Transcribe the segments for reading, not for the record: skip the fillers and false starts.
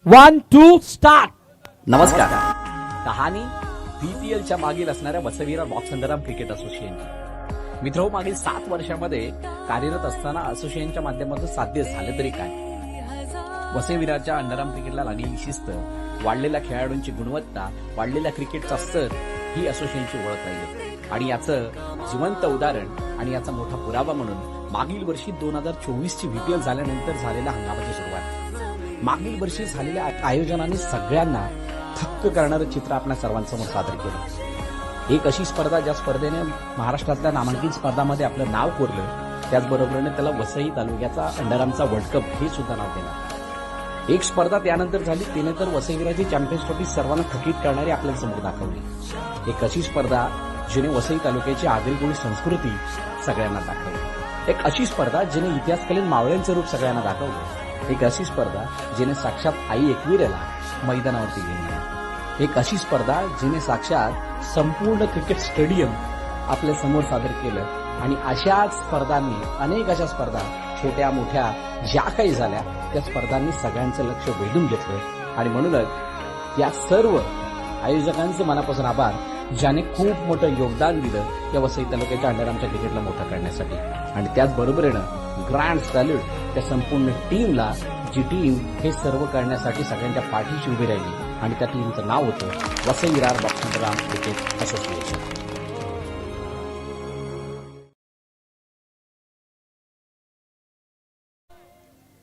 1 2 start. नमस्कार. कहाणी VPLच्या मागील असणाऱ्या वसईविरार बॉक्स अंडरआर्म क्रिकेट असोसिएशनची. मित्र, मागील 7 वर्षामध्ये कार्यरत असताना असोसिएशनच्या माध्यमातून साध्य झाले तरी काय? वसईविरारच्या अंडरआर्म क्रिकेटला लागलेली शिस्त, वाढलेल्या खेळाडूंची गुणवत्ता, वाढलेल्या क्रिकेटचा स्तर ही असोसिएशनची ओळख राहिली. आणि याचं जिवंत उदाहरण आणि याचा मोठा पुरावा म्हणून मागील वर्षी 2024ची VPL झाल्यानंतर झालेल्या हंगामाची सुरुवात. मागील वर्षी झालेल्या आयोजनाने सगळ्यांना थक्क करणारं चित्र आपल्या सर्वांसमोर सादर केलं. एक अशी स्पर्धा ज्या स्पर्धेने महाराष्ट्रातल्या नामांकित स्पर्धांमध्ये आपलं नाव कोरलं, त्याचबरोबरीने त्याला वसई तालुक्याचा अंडरआर्मचा वर्ल्ड कप हे सुद्धा नाव दिलं. एक स्पर्धा त्यानंतर झाली, तिने तर वसईविराची चॅम्पियन्स ट्रॉफी सर्वांना थकीत करणारी आपल्या समोर दाखवली. एक अशी स्पर्धा जिने वसई तालुक्याची आदिलगुणी संस्कृती सगळ्यांना दाखवली. एक अशी स्पर्धा जिने इतिहासकालीन मावळ्यांचं रूप सगळ्यांना दाखवलं. एक अशी स्पर्धा जिने साक्षात आई एकविरेला मैदानावरती घेऊन आली. एक अशी स्पर्धा जिने साक्षात संपूर्ण क्रिकेट स्टेडियम आपल्या समोर सादर केलं. आणि अशाच स्पर्धांनी, अनेक अशा स्पर्धा छोट्या मोठ्या ज्या काही झाल्या, त्या स्पर्धांनी सगळ्यांचं लक्ष वेधून घेतलं. आणि म्हणूनच या सर्व आयोजकांचे मनापासून आभार, ज्याने खूप मोठं योगदान दिलं या वसई तालुक्याच्या अंडरआर्मच्या क्रिकेटला मोठं करण्यासाठी. आणि त्याचबरोबरीनं ग्रँड सॅल्यूट त्या संपूर्ण टीमला, जी टीम हे सर्व करण्यासाठी सगळ्यांच्या पाठीशी उभी राहिली. आणि त्या टीमचं नाव होतं Vasai Virar box underarm cricket association.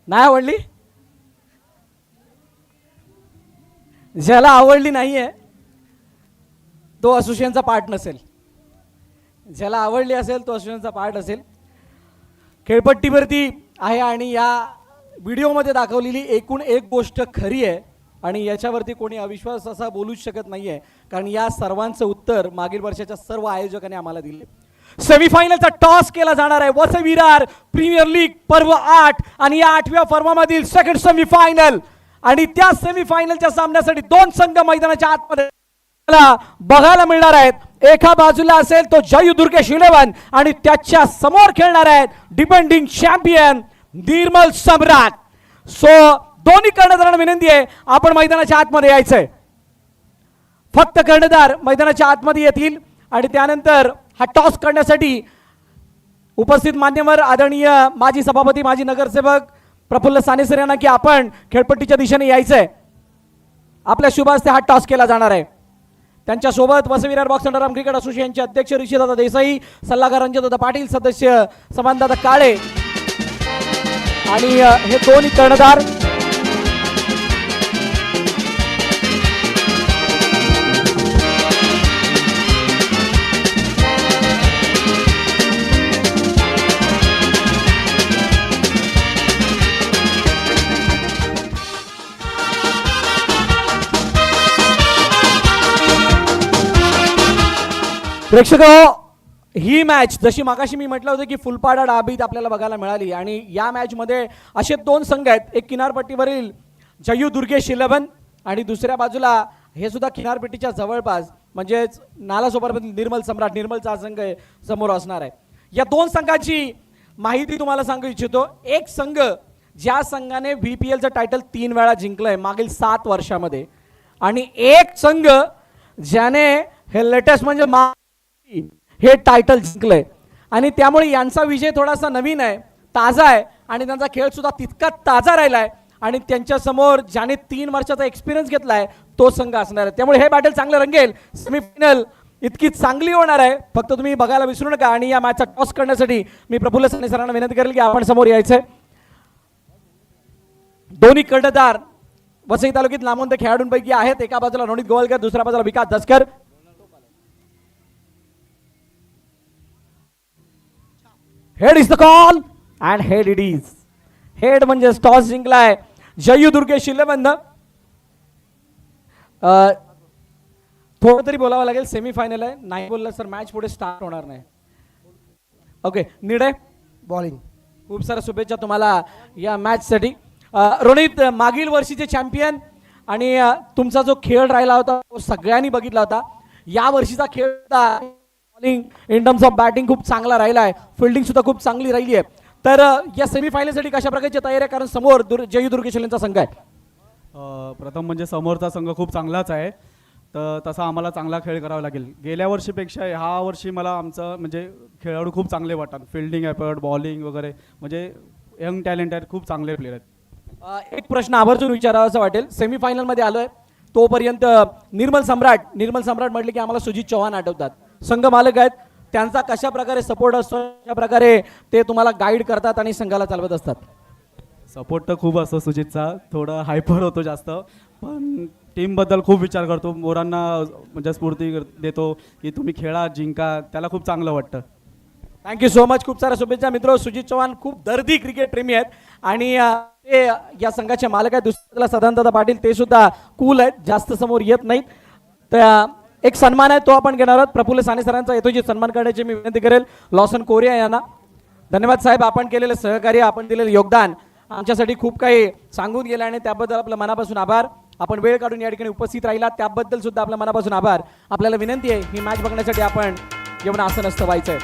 नाही आवडली? ज्याला आवडली नाहीये तो असोसिएशनचा पार्ट नसेल. ज्याला आवडली असेल तो असोसिएशनचा पार्ट असेल. खेळपट्टीवरती आहे आणि या व्हिडिओमध्ये दाखवलेली एकूण एक गोष्ट खरी आहे. आणि याच्यावरती कोणी अविश्वास असा बोलूच शकत नाहीये, कारण या सर्वांचं उत्तर मागील वर्षाच्या सर्व आयोजकांनी आम्हाला दिले. सेमीफायनलचा टॉस केला जाणार आहे. वसईविरार प्रीमियर लीग पर्व 8 आणि या 8व्या पर्वामधील सेकंड सेमीफायनल. आणि त्या सेमीफायनलच्या सामन्यासाठी 2 संघ मैदानाच्या आतमध्ये बघायला मिळणार आहेत. एका बाजूला असेल तो जयू दुर्गेश 11 आणि त्याच्या समोर खेळणार आहेत डिपेंडिंग चॅम्पियन निर्मल सम्राट. सो दोन्ही कर्णधारांना विनंती आहे, आपण मैदानाच्या आतमध्ये यायचंय. फक्त कर्णधार मैदानाच्या आतमध्ये येतील. आणि त्यानंतर हा टॉस करण्यासाठी उपस्थित मान्यवर आदरणीय माजी सभापती, माजी नगरसेवक प्रफुल्ल सानेसर यांना की आपण खेळपट्टीच्या दिशेने यायचंय. आपल्या शुभ हस्ते हा टॉस केला जाणार आहे. त्यांच्यासोबत वसईविरार बॉक्स अंडरआर्म क्रिकेट असोसिएशनचे अध्यक्ष ऋषीदादा देसाई, सल्लागार रणजितदादा पाटील, सदस्य समानदादा काळे आणि हे दोन्ही कर्णधार. प्रेक्षक, ही मॅच जशी मागाशी मी म्हटलं होतं की फुलपाडा डाबीत आपल्याला बघायला मिळाली. आणि या मॅचमध्ये असे 2 संघ आहेत. एक किनारपट्टीवरील जयू दुर्गेश 11 आणि दुसऱ्या बाजूला हे सुद्धा किनारपट्टीच्या जवळपास म्हणजेच नालासोपारामधील निर्मल सम्राट, निर्मलचा संघ समोर असणार आहे. या 2 संघाची माहिती तुम्हाला सांगू इच्छितो. एक संघ ज्या संघाने VPLचं टायटल 3 वेळा जिंकलंय मागील 7 वर्षामध्ये, आणि एक संघ ज्याने हे लेटेस्ट म्हणजे हे टायटल जिंकलंय. आणि त्यामुळे यांचा विजय थोडासा नवीन आहे, ताजा आहे आणि त्यांचा खेळ सुद्धा तितका ताजा राहिलाय. आणि त्यांच्या समोर ज्याने 3 वर्षाचा एक्सपिरियन्स घेतलाय तो संघ असणार आहे. त्यामुळे हे बॅटल चांगलं रंगेल. सेमीफायनल इतकी चांगली होणार आहे, फक्त तुम्ही बघायला विसरू नका. आणि या मॅचचा टॉस करण्यासाठी मी प्रफुल्ल साने सरांना विनंती करेल की आपण समोर यायचंय. दोन्ही कर्णधार वसई तालुक्यात नामवंत खेळाडूंपैकी आहेत. एका बाजूला रोनित गोवालकर, दुसऱ्या बाजूला Vikas Daskar. Head is the call and head it is. Head म्हणजे टॉस जिंकलाय जयू दुर्गेश 11. थोडं तरी बोलावं लागेल, सेमीफायनल आहे. नाही बोललं सर मॅच पुढे स्टार्ट होणार नाही. ओके, निडे बॉलिंग. खूप साऱ्या शुभेच्छा तुम्हाला या मॅचसाठी. रोनित, मागील वर्षीचे चॅम्पियन आणि तुमचा जो खेळ राहिला होता तो सगळ्यांनी बघितला होता. या वर्षीचा खेळ bowling in terms of batting खूप चांगला राहिला आहे, फिल्डिंग सुद्धा खूप चांगली राहिली आहे. तर या सेमीफायनलसाठी कशा प्रकारची तयारी आहे, कारण समोर जयू दुर्गेश यांचा संघ आहे. प्रथम म्हणजे समोरचा संघ खूप चांगलाच आहे, तर तसा आम्हाला चांगला खेळ करावा लागेल. गेल्या वर्षीपेक्षा ह्या वर्षी मला आमचं म्हणजे खेळाडू खूप चांगले वाटतात. फिल्डिंग एफर्ट, बॉलिंग वगैरे म्हणजे यंग टॅलेंट आहेत, खूप चांगले प्लेयर आहेत. एक प्रश्न आवर्जून विचारावासा वाटेल. सेमीफायनलमध्ये आलोय तोपर्यंत निर्मल सम्राट म्हटले की आम्हाला सुजित चव्हाण आठवतात. संघ मालक आहेत, त्यांचा कशा प्रकारे सपोर्ट असतो, कशा प्रकारे ते तुम्हाला गाईड करतात आणि संघाला चालवत असतात? सपोर्ट तर खूप असतो सुजितचा, थोडा हायपर होतो जास्त, पण टीमबद्दल खूप विचार करतो. मोरांना म्हणजे स्फूर्ती देतो की तुम्ही खेळा, जिंका, त्याला खूप चांगलं वाटतं. Thank you so much. खूप साऱ्या शुभेच्छा मित्र. सुजित चव्हाण खूप दर्दी क्रिकेट प्रेमी आहेत आणि ते या संघाचे मालक आहेत. दुसऱ्याला सदानंद पाटील, ते सुद्धा कूल आहेत, जास्त समोर येत नाहीत. तर एक सन्मान आहे तो आपण घेणार आहोत. प्रफुल्ल साने सरांचा येतो, जी सन्मान करण्याची मी विनंती करेल लॉसन कोरिया यांना. धन्यवाद साहेब, आपण केलेलं सहकार्य, आपण दिलेलं योगदान आमच्यासाठी खूप काही सांगून गेलं आणि त्याबद्दल आपलं मनापासून आभार. आपण वेळ काढून या ठिकाणी उपस्थित राहिला त्याबद्दल सुद्धा आपल्या मनापासून आभार. आपल्याला विनंती आहे, ही मॅच बघण्यासाठी आपण येऊन असं नसतं व्हायचंय.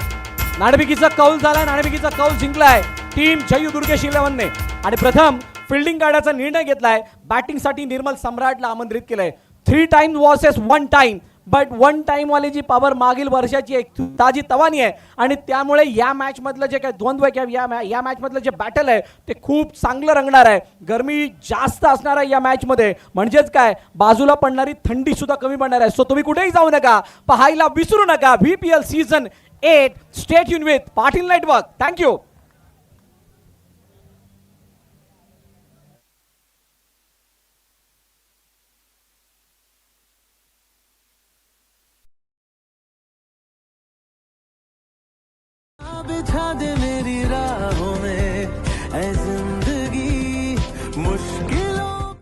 नाणेफेकीचा कौल झालाय, नाणेफेकीचा कौल जिंकलाय टीम जयू दुर्गेश 11ने आणि प्रथम फिल्डिंग काढायचा निर्णय घेतलाय. बॅटिंगसाठी निर्मल सम्राटला आमंत्रित केलंय. 3 times versus 1 time, but 1 time वाली जी पॉवर मागील वर्षाची एक ताजी तवानी आहे आणि त्यामुळे या मॅच मधलं जे काय द्वंद्व आहे किंवा या मॅच मधलं जे बॅटल आहे ते खूप चांगलं रंगणार आहे. गरमी जास्त असणार आहे या मॅच मध्ये, म्हणजेच काय बाजूला पडणारी थंडी सुद्धा कमी पडणार आहे. सो तुम्ही कुठेही जाऊ नका, पाहायला विसरू नका VPL season 8. Stay tune with Patil network. Thank you. बिछा दे मेरी राहों में ऐ जिंदगी मुश्किलों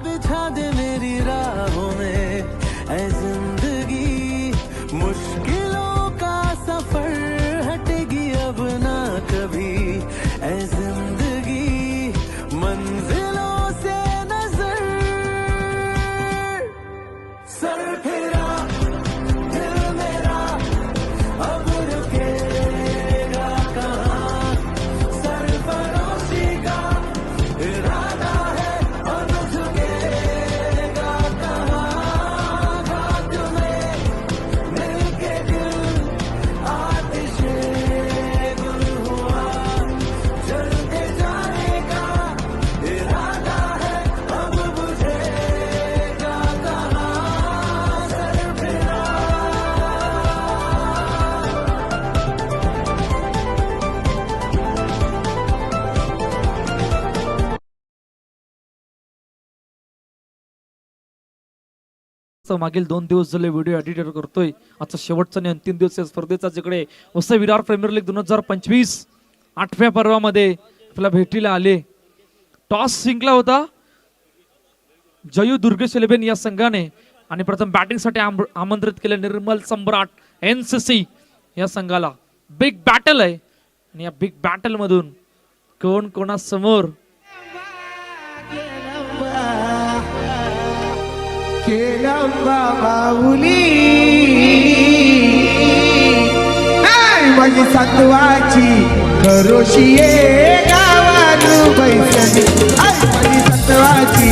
बिछा दे मेरी राहों में ऐ जिंदगी मुश्किलों का सफर हटेगी अब ना कभी ऐ जिंदगी मंजिलों से नजर सर फेरा दिल मेरा अब रुकेगा कहाँ सरफरोशी का इरादा है अब झुकेगा कहाँ घाट में मिलके दिल आतिशे गुल हुआ जलते जाने का इरादा है अब बुझेगा कहाँ सर फिरा मागील 2 दिवस झाले व्हिडिओ एडिटर करतोय. आजचा शेवटचा आणि अंतिम दिवस या स्पर्धेचा, जिकडे वसई विरार प्रीमियर लीग 2025 8व्या पर्वामध्ये आपल्या भेटीला आले. टॉस जिंकला होता जयू दुर्गेश 11 या संघाने आणि प्रथम बॅटिंगसाठी आमंत्रित केले निर्मल सम्राट NCC या संघाला. बिग बॅटल आहे आणि या बिग बॅटल मधून कोण कोणासमोर केलंबा माऊली माझी सत्वाची करोशिये गावानु बैसली माझी सत्वाची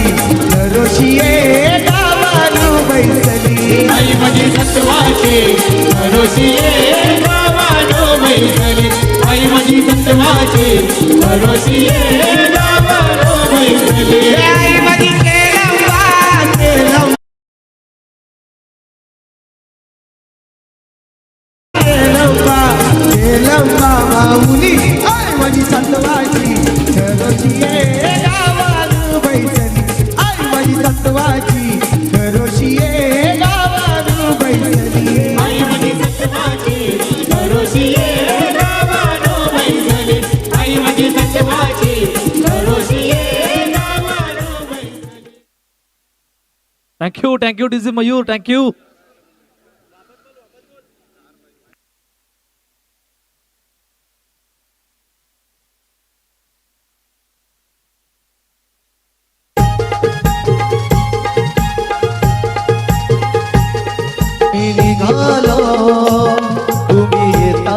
करोशिये गावानु बैसली माझी सत्वाची भरोशिये गावानो बैसली आई माझी सत्वाची भरोशिये गावानो बैसली आई माझी केलंबा माऊली आई माझी सत्वाची करोशिये गावानु बैसली आई माझी सत्वाची करोशिये गावानु बैसली आई माझी सत्वाची भरोशिये गावानो बैसली आई माझी सत्वाची भरोशिये गावानो बैसली. थँक्यू डीजी मयूर, थँक्यू. निघालो तुम्ही येता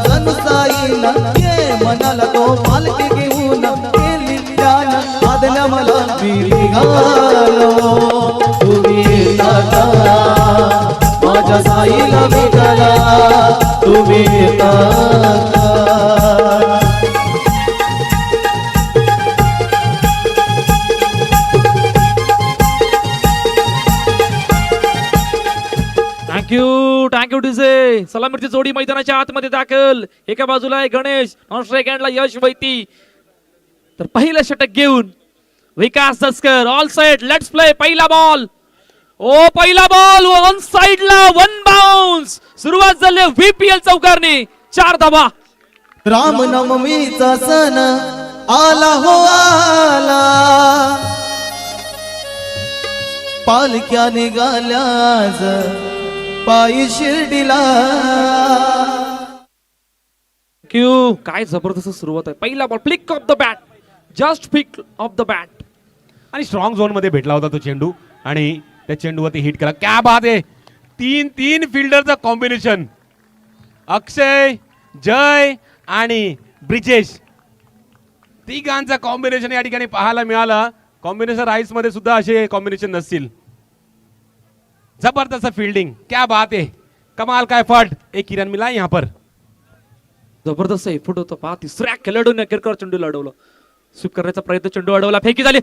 जणू साईन ये मनाला तो पालखी घेऊन गेली जान आदल्या मला मी निघालो तुम्ही येता का माझ्या साईला भेटायला तुम्ही येता का? Thank you DJ. सलामीची जोडी मैदानाच्या आतमध्ये दाखल. एका बाजूला आहे गणेश, सेकंडला यश वैती. तर पहिलं षटक घेऊन विकास दसकर ऑल साइड. Let's play. पहिला बॉल. पहिला बॉल ऑन साइडला वन बाउन्स. सुरुवात झाली व्हीपीएल चौकारने. 4 धावा. रामनवमीचा सण आला हो आला पालख्या निघाल्याज पायी शिर्डीला. क्यू काय जबरदस्त सुरुवात आहे. पहिला ball flick of the bat. Just flick of the bat. आणि स्ट्रॉंग झोन मध्ये भेटला होता तो चेंडू आणि त्या चेंडूवरती हिट करा. क्या बात आहे. तीन फिल्डरचं कॉम्बिनेशन. अक्षय, जय आणि ब्रिजेश तिघांचं कॉम्बिनेशन या ठिकाणी पाहायला मिळालं. कॉम्बिनेशन राईस मध्ये सुद्धा असे कॉम्बिनेशन नसतील. जबरदस्त फील्डिंग. क्या बात है. कमाल का एफर्ट. एक किरण मिला यहाँ पर. जबरदस्त एफर्ट होता. पहा तिसऱ्या खेळाडूने अखेरकर चेंडू लढवलं. स्वीप करण्याचा प्रयत्न. चेंडू अडवला. फेकी झाली.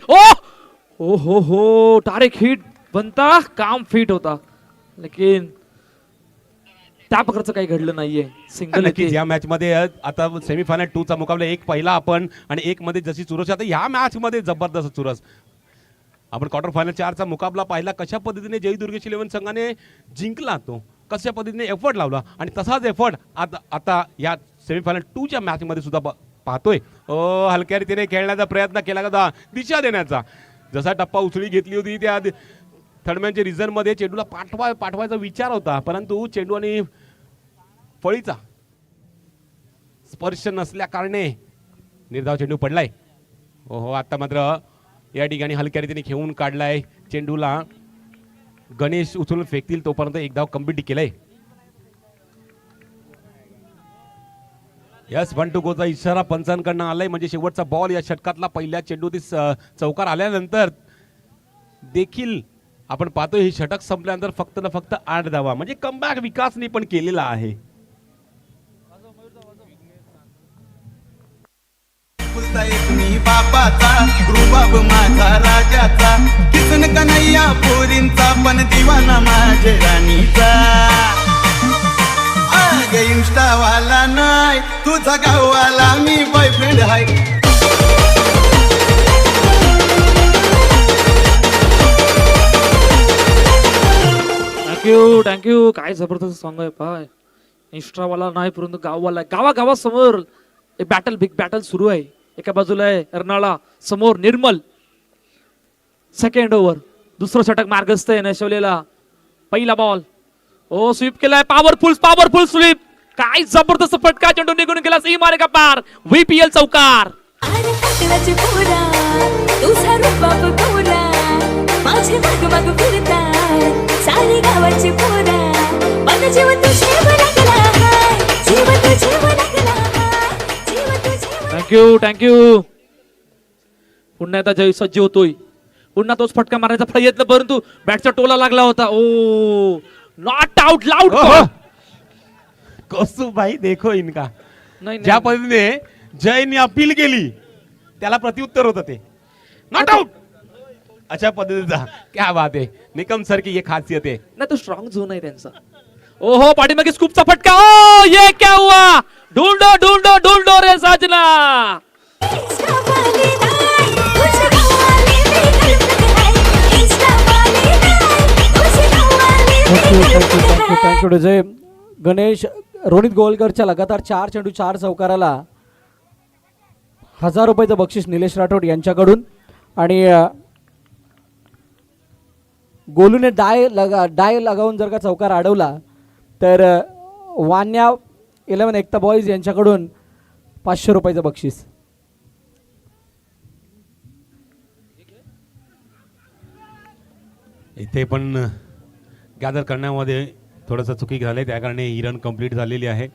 हो डायरेक्ट हिट बनता. काम फिट होता लेकिन त्या प्रकारचं काही घडलं नाहीये. सिंगल नक्कीच या मॅच मध्ये आता सेमीफायनल 2 चा मुकाबला एक पहिला आपण आणि एक मध्ये जशी चुरस. आता या मॅच मध्ये जबरदस्त चुरस. आपण क्वार्टर फायनल 4 चा मुकाबला पाहिला. कशा पद्धतीने जय दुर्गेश 11 संघाने जिंकला तो. कशा पद्धतीने एफर्ट लावला आणि तसाच एफर्ट आता या सेमीफायनल 2 च्या मॅच मध्ये सुद्धा पाहतोय. हलक्या रीतीने खेळण्याचा प्रयत्न केला होता. दिशा देण्याचा जसा टप्पा उचली घेतली होती त्या थर्डमॅनच्या रिझन मध्ये चेंडूला पाठवायचा विचार होता परंतु चेंडू आणि फळीचा स्पर्श नसल्या कारणे निर्धाव चेंडू पडलाय. आता मात्र या ठिकाणी हलक्या रीतीने खेळून काढलाय चेंडूला. गणेश उचलून फेकतील तोपर्यंत एक धाव कंप्लीट केलाय. यस 1 to go चा इशारा पंचांकडनं आलाय. म्हणजे शेवटचा बॉल या षटकातला पहिल्या चेंडू चौकार आल्यानंतर देखील आपण पाहतोय हे षटक संपल्यानंतर फक्त 8 धावा. म्हणजे कमबॅक विकासने पण केलेला आहे. मी बापाचा रुबाब माझा राजाचा किसन कन्हैया पोरींचा पण दिवाना माझ्या राणीचा. इंस्टा वाला नाही तुझा गाववाला मी बॉयफ्रेंड आहे. थँक्यू. काय जबरदस्त सॉंग आहे. पाय इंस्टावाला नाही परंतु गाववाला. गावागावासमोर एक बिग बॅटल सुरू आहे. एका बाजूला आहे अर्नाळा, समोर निर्मल. Second over. दुसरं षटक मार्गस्थ आहे नशवलेला. पहिला बॉल. स्वीप केलाय. Powerful sweep. काय जबरदस्त फटका. चेंडू निघून गेला. सी मारे का पार. व्हीपीएल चौकार. सारी गावाची पोरा माझा जीव तुझे लागला हाय. जीव तुझे लागला हाय. जीव तुझे. थँक्यू. पुन्हा एकदा जय सज्ज होतोय. पुन्हा तोच फटका मारायचा प्रयत्न परंतु बॅटचा टोला लागला होता. Not out. लाऊड. कसू भाई देखो इनका. नाही ज्या पद्धतीने जयने अपील केली त्याला प्रत्युत्तर होतं ते नॉट आउट. अशा पद्धतीचा. क्या बात आहे. निकम सर की ये खासियत आहे. नाही तो स्ट्रॉंग झोन आहे त्यांचा. पाठीमागे स्कूपचा फटका. ये क्या हुआ. ढूंढो रे साजना. थँक्यू विजय. गणेश रोहित गोलकरच्या लगातार 4 चेंडू 4 चौकाराला 1000 रुपयाचं बक्षीस निलेश राठोड यांच्याकडून. आणि गोलूने डाय लगावून जर का चौकार अडवला तर वान्या 11 एकता बॉईज यांच्याकडून 500 रुपयाचं बक्षीस. इथे पण गॅदर करण्यामध्ये थोडंसं चुकी झाली त्या कारणे ही रन कंप्लीट झालेली आहे.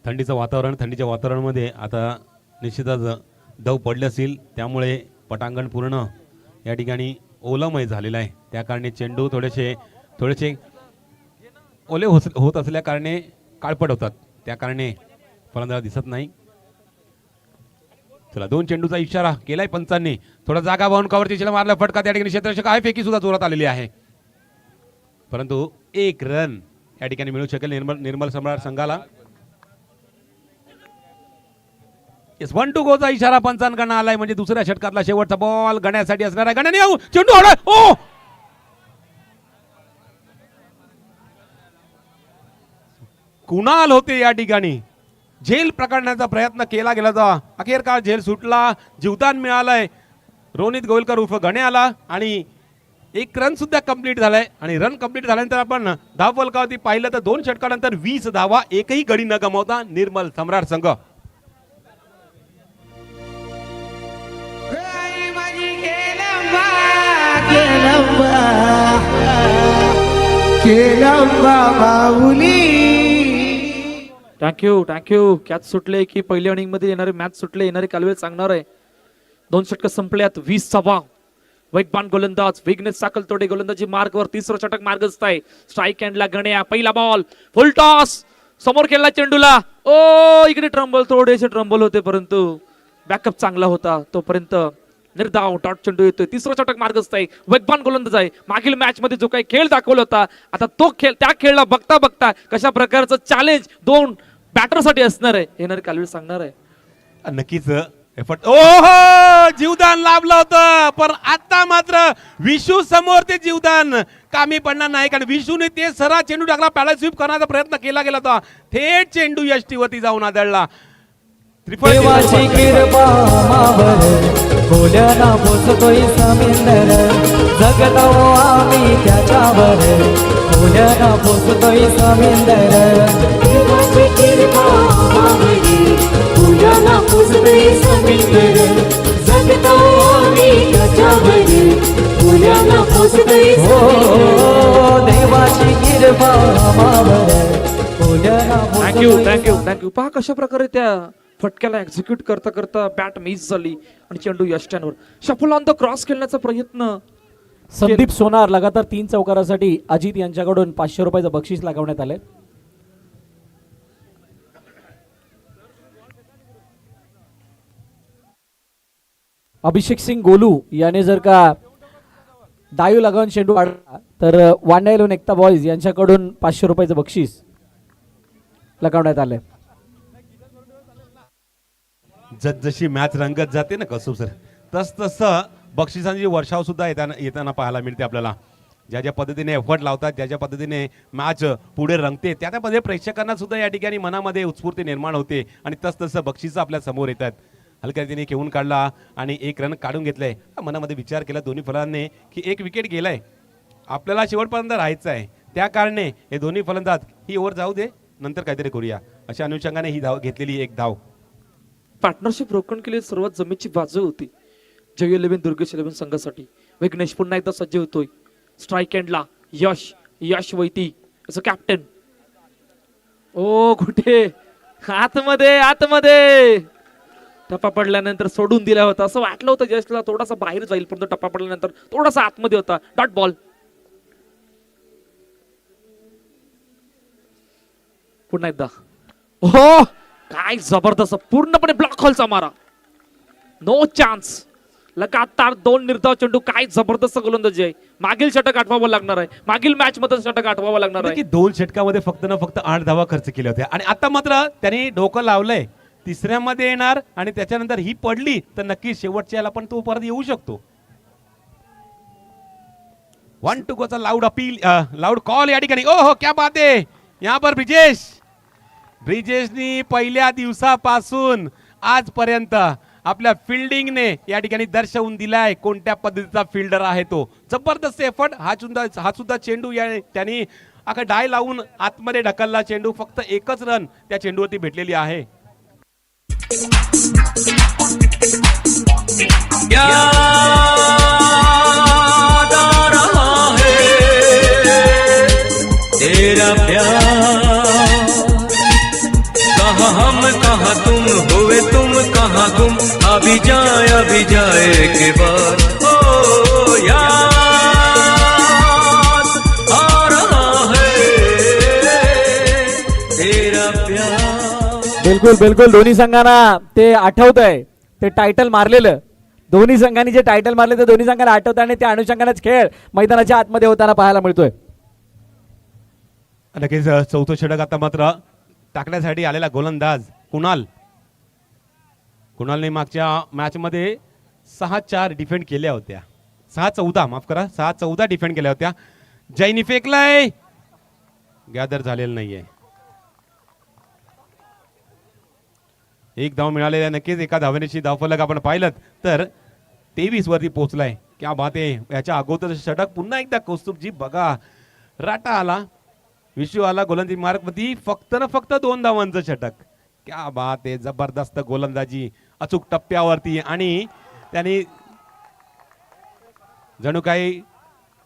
थंडीचं वातावरण, थंडीच्या वातावरणामध्ये आता निश्चितच दव पडले असतील, त्यामुळे पटांगण पूर्ण या ठिकाणी ओलमय झालेलं आहे. त्या कारणे चेंडू थोडेसे ओले होत असल्या कारणे काळपट होतात, त्या कारणे फलंदाज दिसत नाही. चला 2 चेंडूचा इशारा केलाय पंचांनी. थोडा जागा बाहून कव्हरची झेल मारला फटका, त्या ठिकाणी क्षेत्ररक्षक आहे, फेकी सुद्धा जोरात आलेली आहे, परंतु 1 रन या ठिकाणी मिळू शकेल निर्मल सम्राट संघाला. 1 to go चा इशारा पंचांकडून आलाय, म्हणजे दुसऱ्या षटकातला शेवटचा बॉल गण्यासाठी असणार आहे. गण्याने चेंडू हडा, ओ कुणाल होते या ठिकाणी. झेल पकडण्याचा प्रयत्न केला गेला होता, अखेरकार झेल सुटला, जीवदान मिळालंय. रोनित गोयलकर उर्फ गण्याला आणि 1 रन सुद्धा कंप्लीट झालाय. आणि रन कंप्लीट झाल्यानंतर आपण धावफलकावरती पाहिलं तर 2 षटकानंतर 20 धावा, एकही गडी न गमावता निर्मल सम्राट संघ. थँक्यू. कॅच सुटले की पहिल्या इनिंग मध्ये येणारे मॅच सुटले, येणारे कालवेल सांगणार आहे. 2 षटक संपल्यात, 20 धावा. वेगवान गोलंदाज विघ्नेश साकलतोडे गोलंदाजी मार्गवर, 3रं षटक मार्गस्थ आहे. स्ट्राईक हँडला गण्या, पहिला बॉल फुल टॉस, समोर खेळला चेंडूला. ओ इकडे ट्रम्बल, थोडेसे ट्रम्बल होते, परंतु बॅकअप चांगला होता. तोपर्यंत निर्धाव डॉट चेंडू येतोय. 3रं षटक मार्गस्थ आहे. वेगवान गोलंदाज आहे. मागील मॅच मध्ये जो काही खेळ दाखवला होता, आता तो खेळ, त्या खेळला बघता बघता कशा प्रकारचं चॅलेंज 2 बॅटरसाठी असणार आहे, येणारे कालवेल सांगणार आहे. नक्कीच एफर्ट. ओहो, जीवदान लाभलं होतं, पण आता मात्र विशू समोर ते जीवदान कामी पडणार नाही, कारण विशूने ते सरा चेंडू टाकला, पॅडल स्वीप करण्याचा प्रयत्न केला गेला होता, थेट चेंडू यष्टीवरती जाऊन आदळला. देवाची कृपा मावर बोलना पोचतोय समिंदर जगतो आम्ही त्याच्यावर बोलना पोचतोय समिंदर देवाची कृपा आम्हावरी फुलांना पोचतोय समिंदर जगतो आम्ही त्याच्यावर फुलांना पोचतोय समिंदर देवाची कृपा मावर बोलना थँक्यू. पहा कशा प्रकारे त्या फटक्याला एक्झिक्यूट करता करता बॅट मिस झाली आणि चेंडू यष्ट्यांवर. शफल ऑन द क्रॉस खेळण्याचा प्रयत्न. संदीप सोनार लगातार 3 चौकारासाठी अजित यांच्याकडून 500 रुपयाचं बक्षीस लागवण्यात आले. अभिषेक सिंग गोलू याने जर का डायू लगावून चेंडू काढला तर वांडायलोन एकता बॉयज यांच्याकडून 500 रुपयाचं बक्षीस लगावण्यात आले. जशी मॅच रंगत जाते ना कसू सर, तसं बक्षिसांची वर्षाव सुद्धा येताना पाहायला मिळते आपल्याला. ज्या पद्धतीने एफर्ट लावतात, ज्या पद्धतीने मॅच पुढे रंगते, त्या पद्धतीने प्रेक्षकांना सुद्धा या ठिकाणी मनामध्ये उत्स्फूर्ती निर्माण होते आणि तसं बक्षीस आपल्या समोर येतात. हलक्या तिने खेळून काढला आणि 1 रन काढून घेतलाय. मनामध्ये विचार केला दोन्ही फलंदाजांनी की 1 विकेट गेलाय, आपल्याला शेवटपर्यंत राहायचं आहे, त्या कारणे हे दोन्ही फलंदाज ही ओव्हर जाऊ दे, नंतर काहीतरी करूया, अशा अनुषंगाने ही धाव घेतलेली 1 धाव. पार्टनरशिप रोखून केली सर्वात जमेची बाजू होती जय 11 दुर्गेश 11 संघासाठी. विघ्नेश पुन्हा एकदा सज्ज होतोय. स्ट्राईक एंडला यश वैती असं कॅप्टन. ओ कुठे आतमध्ये टप्पा पडल्यानंतर सोडून दिला होता असं वाटलं होतं यशला, थोडासा बाहेर जाईल, पण टप्पा पडल्यानंतर थोडासा आतमध्ये होता. Dot ball. पुन्हा एकदा हो, काय जबरदस्त, पूर्णपणे ब्लॉक हॉलचा मारा, नो चान्स. लगातार 2 निर्धाव चेंडू, काय जबरदस्त गोलंदाजी आहे. मागील षटक आठवावं लागणार आहे, मागील मॅच मध्ये षटक आठवावं लागणार आहे. 2 षटकामध्ये फक्त 8 धावा खर्च केल्या होत्या आणि आता मात्र त्यांनी डोकं लावलंय, 3ऱ्या मध्ये येणार आणि त्याच्यानंतर ही पडली तर नक्की शेवटच्या याला पण तो परत येऊ शकतो. 1 to go चा लाऊड अपील, लाऊड कॉल या ठिकाणी. ओहो क्या बात आहे. यहाँ पर ब्रिजेशनी पहिल्या दिवसापासून आजपर्यंत आपल्या फिल्डिंगने या ठिकाणी दर्शवून दिलाय कोणत्या पद्धतीचा फिल्डर आहे तो. जबरदस्त एफर्ट. हा सुद्धा चेंडू या त्यांनी अख्खा डाय लावून आतमध्ये ढकलला चेंडू. फक्त 1च रन त्या चेंडूवरती भेटलेली आहे. कहाँ हम कहाँ तुम हुए तुम कहाँ गुम, अभी जाए के बाद ओ याद आ रहा है तेरा प्यार। बिलकुल बिलकुल दोन्ही संघांना ते आठवत आहे ते टायटल मारलेलं. दोन्ही संघांनी जे टायटल मारले ते दोन्ही संघांना आठवत आणि त्या अनुषंगानेच खेळ मैदानाच्या आतमध्ये होताना पाहायला मिळतोय. नक्कीच चौथं षटक आता मात्र टाकण्यासाठी आलेला गोलंदाज कुणालने मागच्या मॅच मध्ये 6-4 डिफेंड केल्या होत्या. 6-14 माफ करा 6-14 डिफेंड केल्या होत्या. जयनी फेकलाय, गॅदर झालेलं नाहीये. एक धाव मिळालेला आहे. नक्कीच एका धावनेची धावफलक आपण पाहिलं तर 23 वरती पोहोचलाय. क्या बात आहे. याच्या अगोदर षटक पुन्हा एकदा कौस्तुभजी बघा, राटा आला, विशू आला गोलंदाजी मार्गवरती, फक्त न फक्त 2 धावांचं षटक. क्या बात आहे. जबरदस्त गोलंदाजी अचूक टप्प्यावरती आणि त्यांनी जणू काही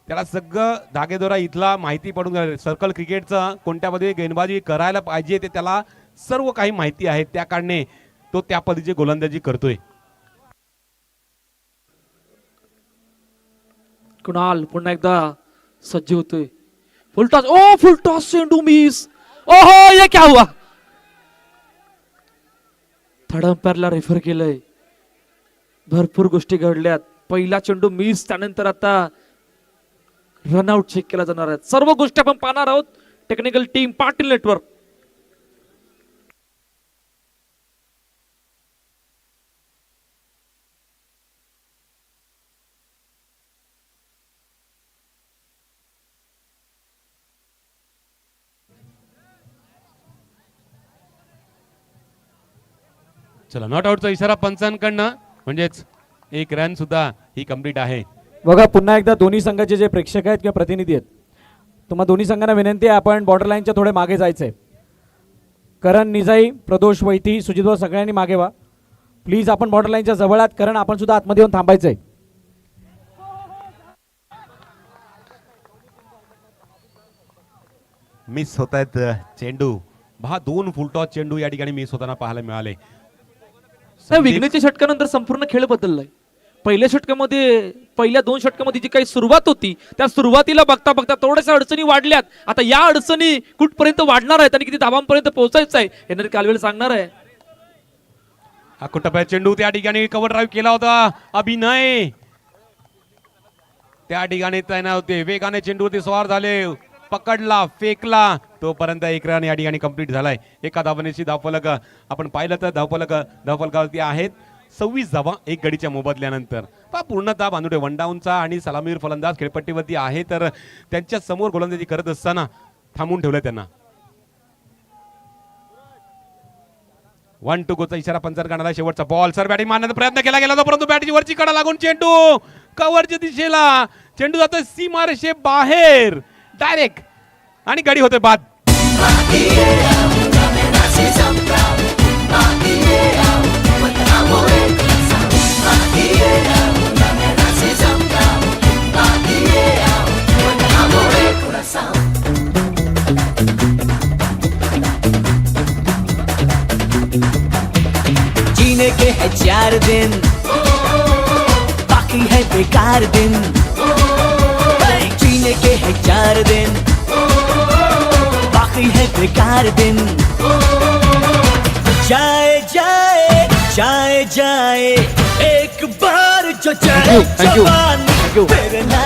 त्याला सगळं धागेदोरा इथला माहिती पडून सर्कल क्रिकेटचं कोणत्या पद्धतीने गेंदबाजी करायला पाहिजे ते त्याला सर्व काही माहिती आहे. त्या कारणे तो त्या पद्धतीची गोलंदाजी करतोय. कुणाल पुन्हा एकदा सज्ज होतोय. फुलटॉस, ओ फुलटॉस चेंडू मिस. ओहो ये क्या हुआ. थर्ड अंपायरला रेफर केलंय. भरपूर गोष्टी घडल्यात. पहिला चेंडू मिस, त्यानंतर आता रनआउट चेक केला जाणार आहे. सर्व गोष्टी आपण पाहणार आहोत. Technical team Patil network. चला नॉट आउटचा इशारा पंचांकडनं, म्हणजेच एक रन सुद्धा ही कंप्लीट आहे. बघा पुन्हा एकदा दोन्ही संघाचे जे प्रेक्षक आहेत किंवा प्रतिनिधी आहेत, तुम्हाला दोन्ही संघांना विनंती आहे आपण बॉर्डर लाईनच्या थोडे मागे जायचंय. करण निजाई, प्रदोष वैती, सुजितभाऊ सगळ्यांनी मागे व्हा प्लीज. आपण बॉर्डर लाईनच्या जवळ आहात. करण आपण सुद्धा आतमध्ये येऊन थांबायचंय. मिस होत आहेत चेंडू. 2 फुलटॉस चेंडू या ठिकाणी मिस होताना पाहायला मिळाले. विघ्नेच्या षटकानंतर संपूर्ण खेळ बदललाय. पहिल्या षटकामध्ये, पहिल्या 2 षटकामध्ये जी काही सुरुवात होती त्या सुरुवातीला बघता बघता थोड्याशा अडचणी वाढल्यात. आता या अडचणी कुठपर्यंत वाढणार आहेत आणि किती धावांपर्यंत पोहोचायचं आहे येणारे कालवेळ सांगणार आहे. टप्प्यात चेंडू त्या ठिकाणी कव्हर ड्राईव्ह केला होता अभिनय. त्या ठिकाणी तैनात होते, वेगाने चेंडूवरती स्वार झाले, पकडला, फेकला, तोपर्यंत 1 रन या ठिकाणी कंप्लीट झालाय. एका धावनेची धावफलक आपण पाहिलं तर धावफलकावरती आहेत 26 धावा 1 गडीच्या मोबदल्यानंतर. पूर्णतः बांधुडे वनडाऊनचा आणि सलामीवर फलंदाज खेळपट्टीवरती आहे, तर त्यांच्या समोर गोलंदाजी करत असताना थांबून ठेवलंय त्यांना. 1 to गोचा इशारा पंचर करणारा शेवटचा बॉल. सर बॅटिंग मारण्याचा प्रयत्न केला गेला होता, परंतु बॅटची वरची कडा लागून चेंडू कव्हरच्या दिशेला. चेंडू जातोय सीमारेषे बाहेर डायरेक्ट आणि गडी होतोय बाद. जीने के है 4 दिन, बाकी है बेकार दिन. जीने के है 4 दिन, बाकी है बेकार दिन. जाए जाए जाए जाए एक बार जो जाए जवानी फिर ना.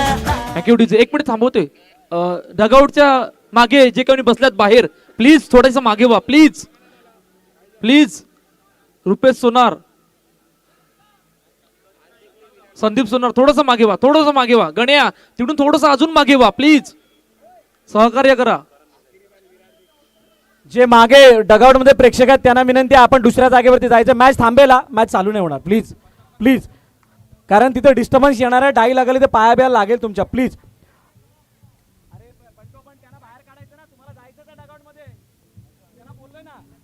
Thank you DJ. 1 मिनिट थांबवतोय. डगआउटच्या मागे जे कोणी बसल्यात बाहेर प्लीज थोडंसं मागे व्हा प्लीज प्लीज. रुपेश सोनार, संदीप सोनार थोडंसं मागे व्हा, थोडंसं मागे व्हा. गण्या तिकडून थोडंसं अजून मागे व्हा प्लीज, सहकार्य करा. जे मागे डगआउट मध्ये प्रेक्षक आहेत त्यांना विनंती आहे आपण दुसऱ्या जागेवरती जायचं. मॅच थांबेला, मॅच चालू नाही होणार प्लीज प्लीज, कारण तिथे डिस्टर्बन्स येणार आहे. डाई लागली ते पाया बिया लागेल तुमच्या प्लीज.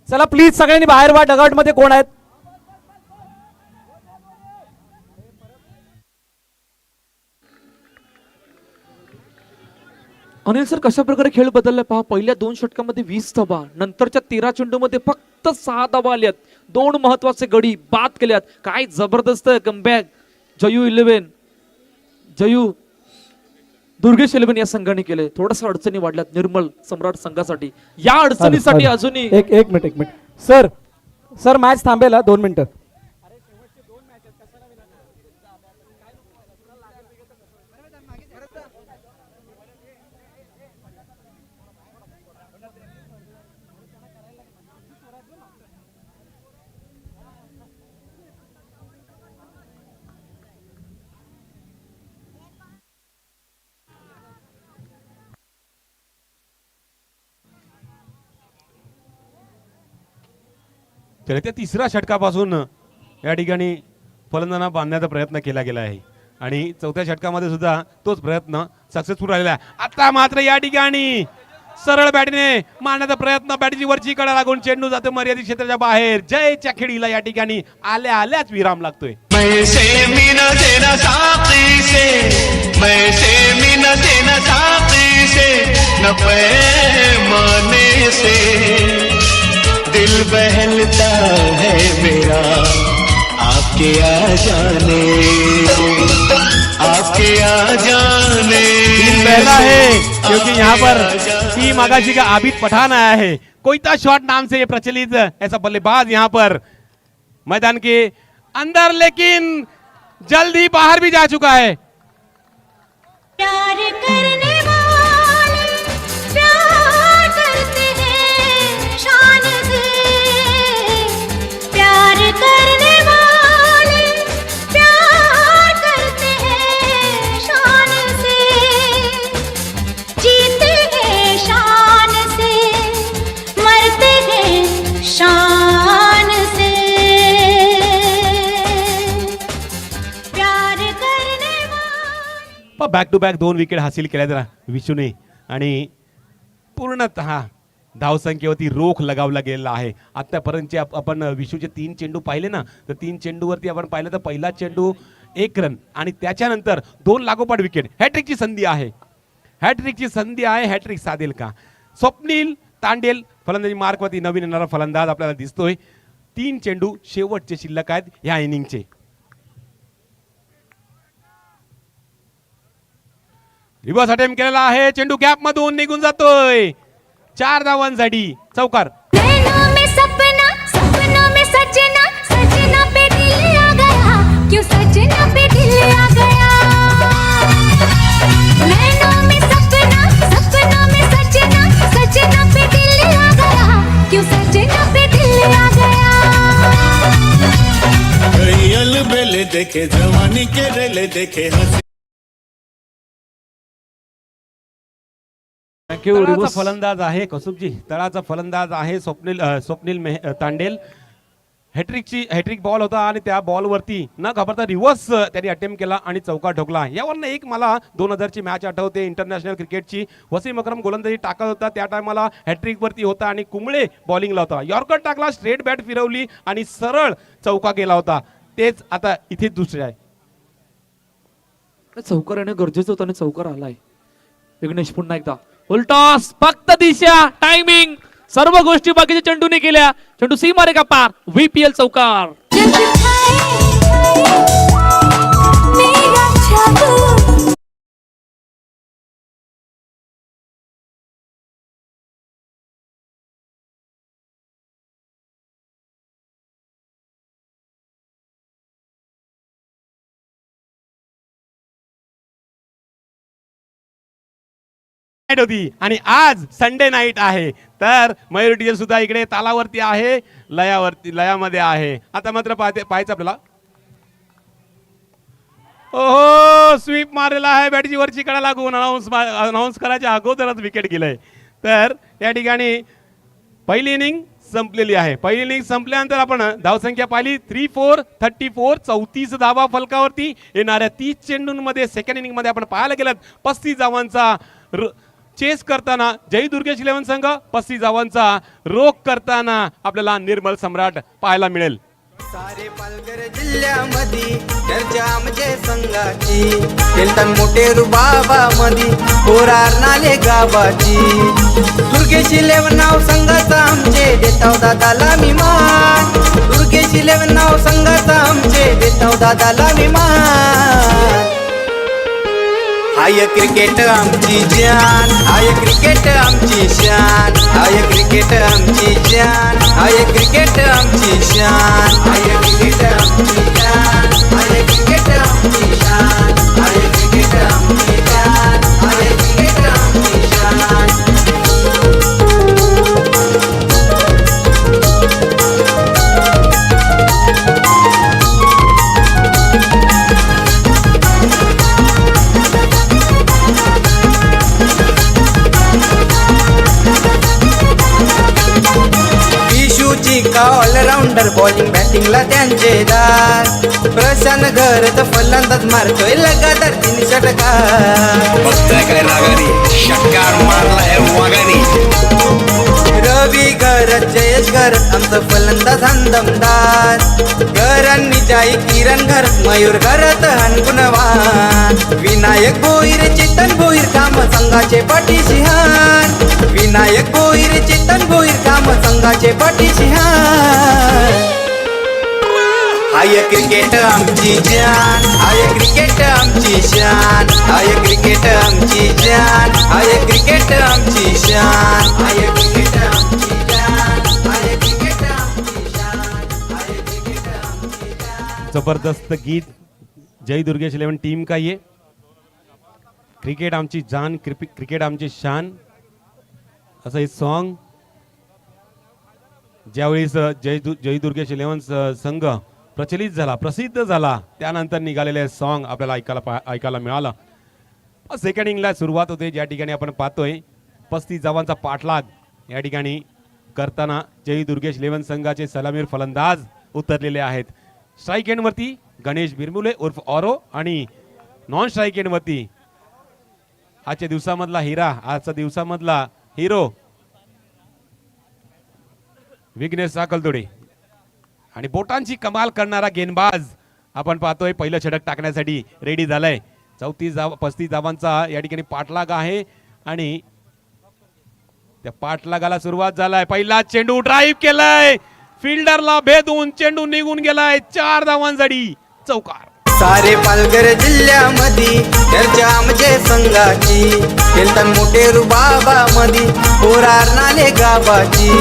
चला प्लीज सगळ्यांनी बाहेर व्हा. डगआउट मध्ये कोण आहेत? अनिल सर कशा प्रकारे खेळ बदलला पहा. पहिल्या 2 षटकामध्ये 20 धावा, नंतरच्या 13 चेंडूमध्ये फक्त 6 धावा आल्यात. 2 महत्वाचे गडी बाद केल्यात. काय जबरदस्त कमबॅक जयू 11 जयू दुर्गेश 11 या संघाने केले. थोडंसं अडचणी वाढल्यात निर्मल सम्राट संघासाठी. या अडचणीसाठी अजूनही एक मिनिट सर मॅच थांबेल 2 मिनिटं. तर त्या तिसऱ्या षटकापासून या ठिकाणी फलंदाजांना बांधण्याचा प्रयत्न केला गेला आहे आणि चौथ्या षटकामध्ये सुद्धा तोच प्रयत्न सक्सेसफुल राहिलेला आहे. आता मात्र या ठिकाणी सरळ बॅटीने मारण्याचा प्रयत्न, बॅटीची वरची कडा लागून चेंडू जातो मर्यादित क्षेत्राच्या बाहेर. जयच्या खेळीला या ठिकाणी आल्याच विराम लागतोय. मैसे मिन देना साथी से, मैसे मिन देना साथी से, न पैमाने से दिल बहलता है मेरा आपके आ जाने, आपके आ जाने पहला है क्योंकि यहाँ पर टीम आगाशी का आबिद पठान आया है. कोयता शॉट नाम से ये प्रचलित ऐसा बल्लेबाज यहाँ पर मैदान के अंदर लेकिन जल्दी बाहर भी जा चुका है. प्यार करने वाले प्यार करते हैं शान से, प्यार करने वाले प्यार करते हैं शान से, जीते हैं शान से, मरते हैं शान से, प्यार करने वाले. बॅक टू बॅक 2 विकेट हासिल केल्या जरा विशूने आणि पूर्णतः धावसंख्येवरती रोख लगावला गेलेला आहे. आतापर्यंतचे आपण विशूचे 3 चेंडू पाहिले ना, तर 3 चेंडूवरती आपण पाहिलं तर पहिला चेंडू 1 रन आणि त्याच्यानंतर 2 लागोपाठ विकेट. हॅट्रिकची संधी आहे, हॅट्रिकची संधी आहे. हॅट्रिक साधेल का? स्वप्नील तांडेल फलंदाजी मार्कवरती नवीन येणारा फलंदाज आपल्याला दिसतोय. 3 चेंडू शेवटचे शिल्लक आहेत ह्या इनिंगचे. रिव्हर्स अटेम्प्ट केलेला आहे, चेंडू गॅप मधून निघून जातोय. 4 धावांसाठी चौकार. नैनों में सपना, सपनों में सजना, सजना पे दिल आ गया, क्यों सजना पे दिल आ गया. नैनों में सपना, सपनों में सजना, सजना पे दिल आ गया, क्यों सजना पे दिल आ गया. कई अलबेले देखे जवानी के रेले देखे हंसी. तळाचा फलंदाज आहे कसुबजी, तळाचा फलंदाज आहे स्वप्नील तांडेल. हॅट्रिक बॉल होता आणि त्या बॉलवरती न घाबरता रिव्हर्स त्यांनी अटेम्प्ट केला आणि चौकार ठोकला. यावरनं एक मला 2000ची मॅच आठवते, इंटरनॅशनल क्रिकेटची. वसीम अक्रम गोलंदाजी टाकत होता, त्या टायमाला हॅट्रिक वरती होता आणि कुंबळे बॉलिंगला होता. यॉर्कर टाकला, स्ट्रेट बॅट फिरवली आणि सरळ चौका गेला होता. तेच आता इथे दुसरे आहे. चौकार येणं गरजेचं होतं आणि चौकार आलाय. विघ्नेश पुन्हा एकदा उलटॉस, फक्त दिशा, टायमिंग, सर्व गोष्टी बाकीच्या चेंडूने केल्या. चेंडू सीमा रेखा पार. VPL चौकार. जब खाए मेरा जादू. होती आणि आज संडे नाईट आहे, तर मयूर टीचर सुद्धा इकडे तालावरती आहे, लयामध्ये आहे. आता मात्र पाहायचं आपल्याला. ओहो, स्वीप मारलेला आहे, बॅटची वरची कडा लागून अनाऊन्स करायच्या अगोदरच विकेट गेलंय. तर या ठिकाणी पहिली इनिंग संपलेली आहे. पहिली इनिंग संपल्यानंतर आपण धावसंख्या पाहिली 3-4, 34, 34 धावा फलकावरती. येणाऱ्या 30 चेंडूंमध्ये सेकंड इनिंग मध्ये आपण पाहायला गेलात 35 धावांचा चेस करताना जय दुर्गेश 11 संघ, 35 धावांचा रोख करताना आपल्याला निर्मल सम्राट पाहायला मिळेल. सारे पालघर जिल्ह्यामध्ये चर्चा आमचे संघाची केलतन मोठे रुबाबामध्ये पोरार नाले गावाची दुर्गेशी लेवन नाव संघाचा आमचे देताव दादाला मी मान दुर्गेशी लेवन नाव संघाचा आमचे देताव दादाला मी मान हाय क्रिकेट आमची जान हाय क्रिकेट आमची शान हाय क्रिकेट आमची जान हाय क्रिकेट आमची शान हाय क्रिकेट आमची जान हाय क्रिकेट आमची शान हाय क्रिकेट आमची जान हाय क्रिकेट आमची शान ऑलराऊंडर बॉलिंग बॅटिंगला त्यांचे दार प्रशांत घरच फलंदाज मारतोय लगातार 3 षटकार बघताय काय रागानी षटकार मारलाय वागानी रवी घरत जयेश घरत आमचं फलंदाज दमदार घरांनी जाई किरण घरत मयूर घरत हनगुणवान विनायक भोईर चेतन भोईर काम संघाचे पाठीशी हान विनायक भोईर चेतन भोईर काम संघाचे पाठीशी हान हाय क्रिकेट आमची जान हाय क्रिकेट आमची शान हाय क्रिकेट आमची जान हाय क्रिकेट आमची शान हाय क्रिकेट आमची जान हाय क्रिकेट आमची शान हाय क्रिकेट आमची जान जबरदस्त गीत जय दुर्गेश 11 टीम का ये क्रिकेट आमची जान क्रिकेट आमची शान असं हे सॉन्ग ज्यावेळेस जय दुर्गेश 11 संघ प्रचलित झाला प्रसिद्ध झाला त्यानंतर निघालेले सॉन्ग आपल्याला ऐकायला मिळालं. सेकंड इनिंगला सुरुवात होते ज्या ठिकाणी आपण पाहतोय 35 धावांचा पाठलाग या ठिकाणी करताना जय दुर्गेश 11 संघाचे सलामीर फलंदाज उतरलेले आहेत. स्ट्राईक एंडवरती गणेश बिरमुले उर्फ ऑरो आणि नॉन स्ट्राईक एंडवरती आजच्या दिवसामधला दिवसामधला हिरो विघ्नेश साकलतोडे आणि बोटांची कमाल करणारा गेंदबाज आपण पाहतोय पहिलं षटक टाकण्यासाठी रेडी झालाय. 35 धावांचा या ठिकाणी पाठलाग आहे आणि त्या पाठलागाला सुरुवात झालाय. पहिला चेंडू ड्राईव्ह केलाय फिल्डरला भेदून चेंडू निघून गेलाय 4 धावांसाठी चौकार. सारे पालघर जिल्ह्यामध्ये चर्चा आमचे संघाची केलतन मोठे रुबाबामध्ये पोरार नाले गावाची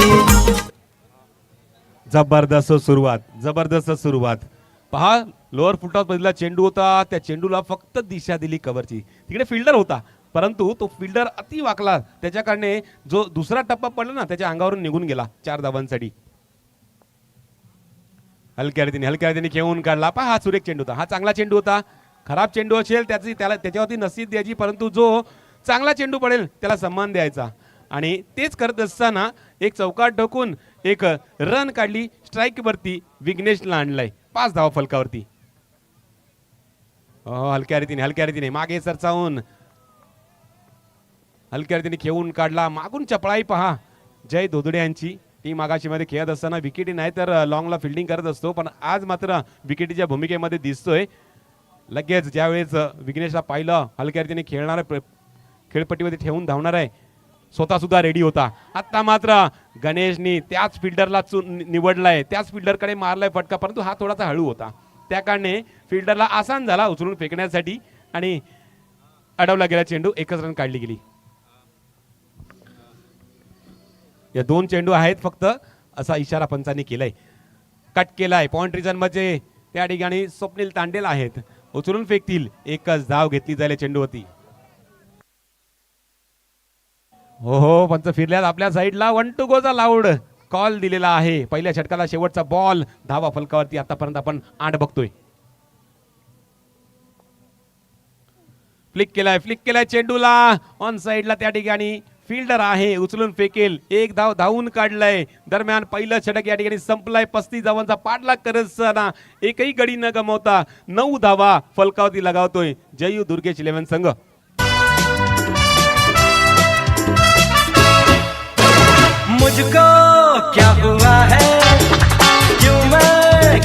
जबरदस्त सुरुवात पहा. लोअर फुटॉस मधला चेंडू होता त्या चेंडूला फक्त दिशा दिली कव्हरची. तिकडे फिल्डर होता परंतु तो फिल्डर अति वाकला त्याच्या कारणे जो दुसरा टप्पा पडला ना त्याच्या अंगावरून निघून गेला 4 धावांसाठी. हलक्या रीतीने खेळून काढला. पहा हा सुरेख चेंडू होता. हा चांगला चेंडू होता. खराब चेंडू असेल त्याच्यावरती नसीब द्यायची परंतु जो चांगला चेंडू पडेल त्याला सन्मान द्यायचा आणि तेच करत असताना एक चौकात ढकून एक रन काढली. स्ट्राईक वरती विघ्नेशला आणलाय 5 धावा फलकावरती. हलक्या रीतीने मागे सरसावून हलक्या रीतीने खेळून काढला. मागून चपळाई पहा जय दोदडे यांची. टीम आगाशी मध्ये खेळत असताना विकेटी नाही तर लॉंगला फिल्डिंग करत असतो पण आज मात्र विकेटीच्या भूमिकेमध्ये दिसतोय. लगेच ज्यावेळेस विघ्नेशला पाहिलं हलक्या रीतीने खेळणारा खेळपट्टीमध्ये ठेवून धावणार आहे स्वतः सुद्धा रेडी होता. आता मात्र गणेशनी त्याच फिल्डरला निवडलाय त्याच फिल्डरकडे मारलाय फटका परंतु हा थोडासा हळू होता त्या कारणे फिल्डरला आसान झाला उचलून फेकण्यासाठी आणि अडवला गेला चेंडू. 1च रन काढली गेली. या 2 चेंडू आहेत फक्त असा इशारा पंचांनी केलाय. कट केलाय पॉइंट रिजन मध्ये त्या ठिकाणी स्वप्नील तांडेल आहेत उचलून फेकतील. 1च धाव घेतली जाईल चेंडूवरती. हो पंच फिरल्यात आपल्या साईडला 1 to go चा लाऊड कॉल दिलेला आहे. पहिल्या षटकाला शेवटचा बॉल धावा फलकावरती आतापर्यंत आपण 8 बघतोय. फ्लिक केलाय चेंडूला ऑन साइडला त्या ठिकाणी फिल्डर आहे उचलून फेकेल. 1 धाव धावून काढलाय. दरम्यान पहिलं षटक या ठिकाणी संपलाय. 35 धावांचा पाठलाग करत असताना एकही गडी न गमावता 9 धावा फलकावरती लगावतोय जय दुर्गेश 11 संघ. मुझको क्या हुआ है क्यों मैं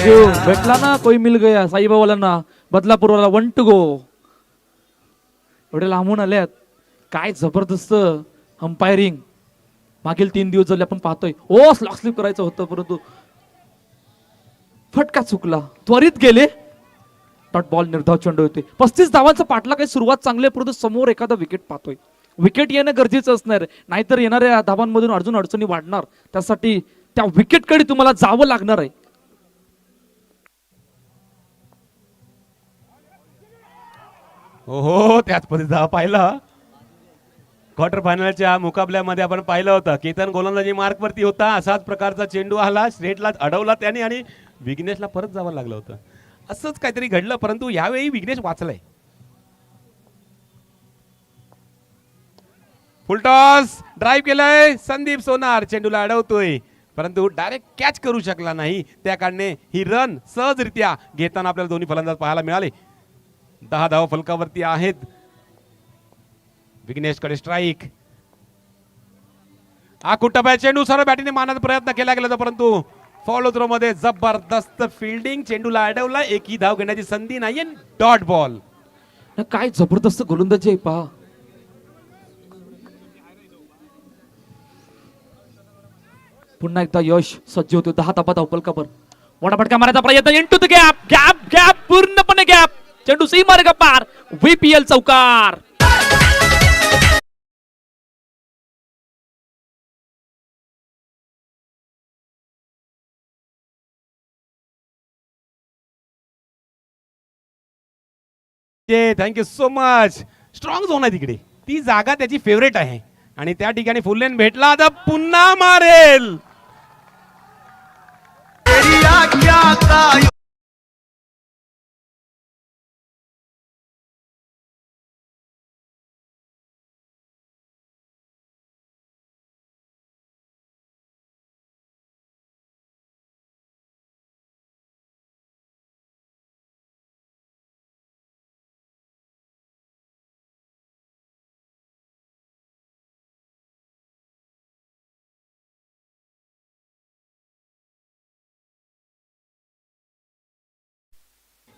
थँक्यू. भेटला ना कोई मिल गया साईबाबांना बदलापूरवाला 1 to go. एवढे लांबून आल्यात, काय जबरदस्त अंपायरिंग. मागील 3 दिवस झाले आपण पाहतोय. ओ स्लॉक स्लिप करायचं होतं परंतु फटका चुकला, त्वरित गेले. डॉट बॉल निर्धाव चेंडू होते. 35 धावांचा पाठला, काही सुरुवात चांगली आहे परंतु समोर एखादा विकेट पाहतोय. विकेट येणं गरजेचं असणार, नाहीतर येणाऱ्या धावांमधून अडचण अडचणी वाढणार. त्यासाठी त्या विकेटकडे तुम्हाला जावं लागणार आहे. हो त्याच पद्धतीचा पाहिलं. क्वार्टर फायनलच्या मुकाबल्यामध्ये आपण पाहिलं होतं केतन गोलंदाजी मार्क वरती होता, असाच प्रकारचा चेंडू आला, स्ट्रेटला अडवला त्याने आणि विघ्नेशला परत जावं लागलं होतं. असंच काहीतरी घडलं, परंतु यावेळी विघ्नेश वाचलाय. फुलटॉस ड्राईव्ह केलंय, संदीप सोनार चेंडूला अडवतोय परंतु डायरेक्ट कॅच करू शकला नाही. त्या कारणे ही रन सहजरित्या घेताना आपल्याला दोन्ही फलंदाज पाहायला मिळाले. 10 धावा फलकावरती आहेत. विघ्नेशकडे स्ट्राईक. कुटबाय चेंडू सर्व बॅटीने मारण्याचा प्रयत्न केला गेला होता परंतु फॉलो थ्रो मध्ये जबरदस्त फिल्डिंग, चेंडूला अडवला. एकही धाव घेण्याची संधी नाहीये. Dot ball. काय जबरदस्त गोलंदाजी आहे पहा. पुन्हा एकदा यश सज्ज होतो. 10 धावा धावफलकावर. मोठा फटका मारायचा प्रयत्न. Into the gap, gap gap, पूर्णपणे गॅप. चेंडू सीमार्ग पार. VPL चौकार. Thank you so much. Strong zone आहे तिकडे, ती जागा त्याची फेवरेट आहे आणि त्या ठिकाणी फुल लेन भेटला तर पुन्हा मारेल.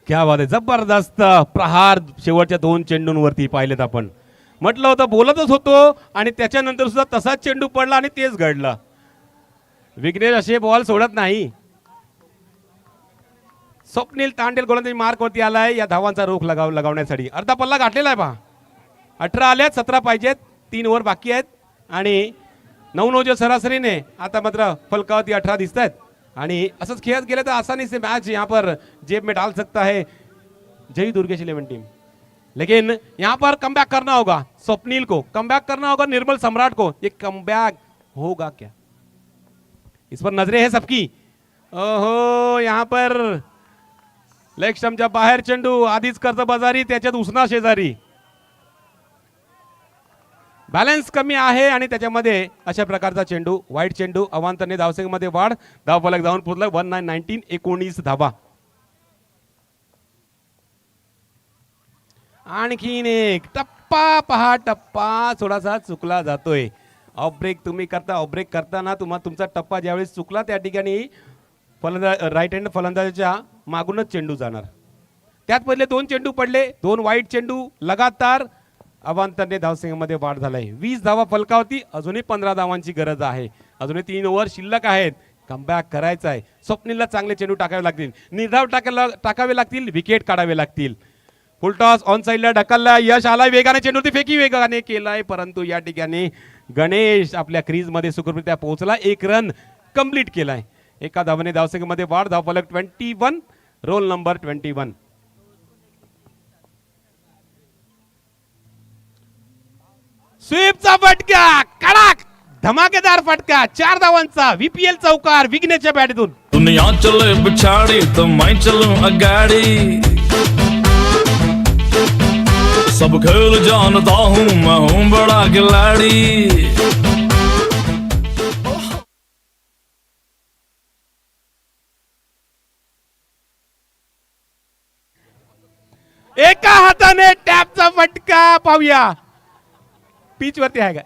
क्या बात आहे, जबरदस्त प्रहार शेवटच्या 2 चेंडूंवरती पाहिलेत आपण. म्हटलं होतं बोलतच होतो आणि त्याच्यानंतर सुद्धा तसाच चेंडू पडला आणि तेच घडलं. विघ्नेश असे बॉल सोडत नाही. स्वप्नील तांडेल गोलंदाजी मार्क वरती आलाय या धावांचा रोख लगावण्यासाठी. अर्धा पल्ला गाठलेला आहे पहा. 18 आल्यात, 17 पाहिजेत, 3 ओव्हर बाकी आहेत आणि 9-9 सरासरीने आता मात्र फलकावरती 18 दिसत आहेत आणि असंच खेळत गेले तर आसानी से मैच यहाँ पर जेब में डाल सकता है जय दुर्गेश 11 टीम. लेकिन यहाँ पर कमबैक करना होगा स्वप्नील को, कमबैक करना होगा निर्मल सम्राट को. ये कमबैक होगा क्या, इस पर नजरें हैं सबकी. ओहो, यहाँ पर लेग स्टंपच्या बाहेर चेंडू, आधीच कर्जबाजारी, त्याच्यात उसना शेजारी. बॅलन्स कमी आहे आणि त्याच्यामध्ये अशा प्रकारचा चेंडू, वाईट चेंडू. अवांतरने धावसंख्येमध्ये वाढ. धावफलक जाऊन पोहोचला 19 19 धावा. आणखीन एक टप्पा पहा, टप्पा थोडासा चुकला जातोय. ऑफ ब्रेक तुम्ही करता, ऑफ ब्रेक करताना तुमचा टप्पा ज्यावेळेस चुकला त्या ठिकाणी फलंदाज राईट हँड फलंदाजाच्या मागूनच चेंडू जाणार. त्यात पहिले 2 चेंडू पडले, 2 वाईट चेंडू लगातार. अवांतरने धावसंख्येमध्ये वाढ झालाय. 20 धावा फलकावरती, अजूनही 15 धावांची गरज आहे. अजूनही 3 ओव्हर शिल्लक आहेत. कमबॅक करायचा आहे. स्वप्नीलला चांगले चेंडू टाकावे लागतील, निर्धाव टाकावे लागतील, विकेट काढावे लागतील. फुलटॉस ऑन साईडला ढकलला, यश आलाय, वेगाने चेंडूवरती फेकी वेगाने केलाय परंतु या ठिकाणी गणेश आपल्या क्रीज मध्ये सुखरूपरित्या पोहोचला. 1 रन कंप्लीट केलाय. एका धावाने धावसंख्येमध्ये वाढ. धावफलक 21, रोल नंबर 21. स्वीपचा फटका, कडक धमाकेदार फटका, 4 धावांचा. VPL चौकार विघ्नेशच्या बॅटतून. दुनिया चले पिछाड़ी तो मैं चलूं अगाड़ी. सब खेल जानता हूँ, मैं हूँ बड़ा खिलाड़ी. एका हाताने टॅपचा फटका पाहूया. पिच वरती आहे का,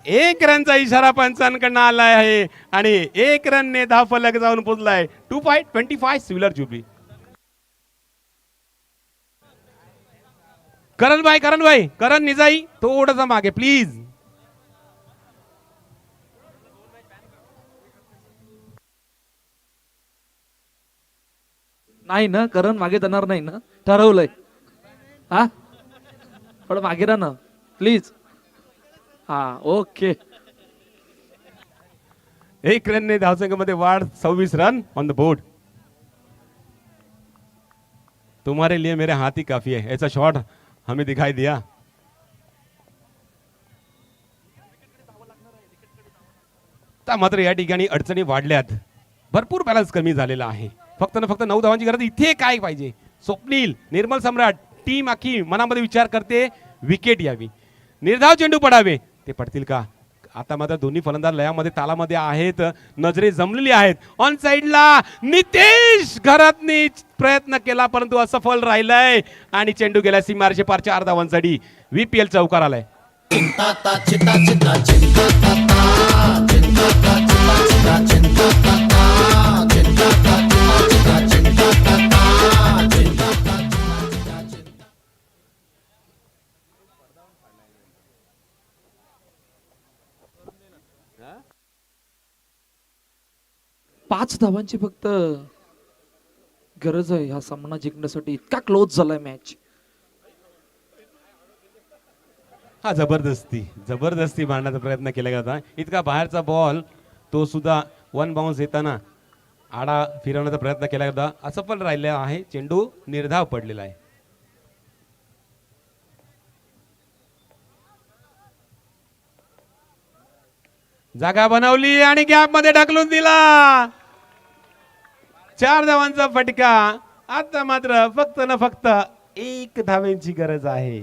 एक रनचा इशारा पंचांकडनं आलाय आहे आणि 1 रनने धावफलक जाऊन पोहोचलाय. 25 सिव्हिलर जुबली. करण निजाई थोडासा मागे प्लीज. नाही ना करण मागे जाणार नाही ना ठरवलंय हा थोडं मागे राहा ना प्लीज. हा ओके. 1 रनने धावसंख्येमध्ये वाढ. 26 रन ऑन द बोर्ड. तुम्हारे लिए मेरे हाथ ही काफी है ऐसा शॉट हमें दिखाई दिया. मात्र या ठिकाणी अडचणी वाढल्यात. भरपूर बॅलन्स कमी झालेला आहे. फक्त 9 धावांची गरज. इथे काय पाहिजे. स्वप्नील निर्मल सम्राट टीम आखी मनामध्ये विचार करते विकेट यावी, निर्धाव चेंडू पडावे. ते पडतील का. आता मात्र दोन्ही फलंदाज लयामध्ये तालामध्ये आहेत. नजरे जमलेली आहेत. ऑन साइडला नितेश घरातनी प्रयत्न केला परंतु असफल राहिलाय आणि चेंडू गेला सीमारेषे पार. 4 धावांसाठी VPL चौकार आलाय. पाच धावांची फक्त गरज आहे हा सामना जिंकण्यासाठी. इतका क्लोज झालाय मॅच. हा जबरदस्ती मारण्याचा प्रयत्न केला गेला होता. इतका बाहेरचा बॉल तो सुद्धा 1 बाउन्स येताना आडा फिरवण्याचा प्रयत्न केला होता. असफल राहिलेला आहे. चेंडू निर्धाव पडलेला आहे. जागा बनवली आणि गॅप मध्ये ढकलून दिला. 4 धावांचा फटका. आता मात्र फक्त 1 धावेची गरज आहे.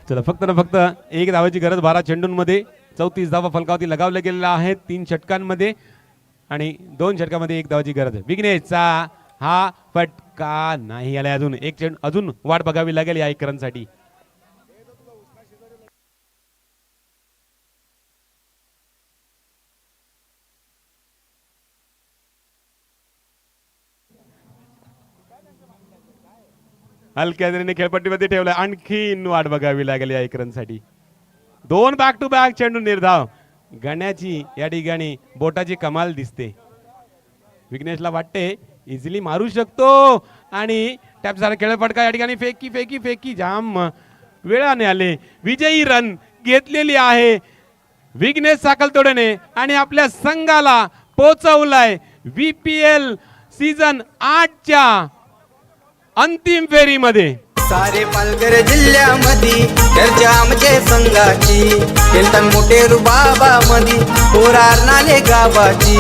चला फक्त 1 धावाची गरज. 12 चेंडूंमध्ये 34 धावा फलकावरती लगावल्या गेलेल्या आहेत 3 षटकांमध्ये आणि 2 षटकांमध्ये 1 धावाची गरज. विघ्नेशचा हा फटका नाही आला. अजून 1 चेंडू अजून वाट बघावी लागेल या 1 रनसाठी. हलक्या जरीने खेळपट्टीमध्ये ठेवलं. आणखीन वाट बघावी लागेल या 1 रनसाठी. 2 बॅक टू बॅक चेंडू निर्धाव. गण्याची या ठिकाणी बोटाची कमाल दिसते. विघ्नेशला वाटते इझिली मारू शकतो आणि टॅप झाला. खेळपटका या ठिकाणी फेकी जाम वेळाने आले. विजयी रन घेतलेली आहे विघ्नेश साखलतोडेने आणि आपल्या संघाला पोहोचवलाय VPL सीझन 8च्या अंतिम फेरीमध्ये. सारे पालघर जिल्ह्यामध्ये चर्चा आमचे संघाची. केलतन मोठे रुबाबा मधी पोरार नाले गावाची.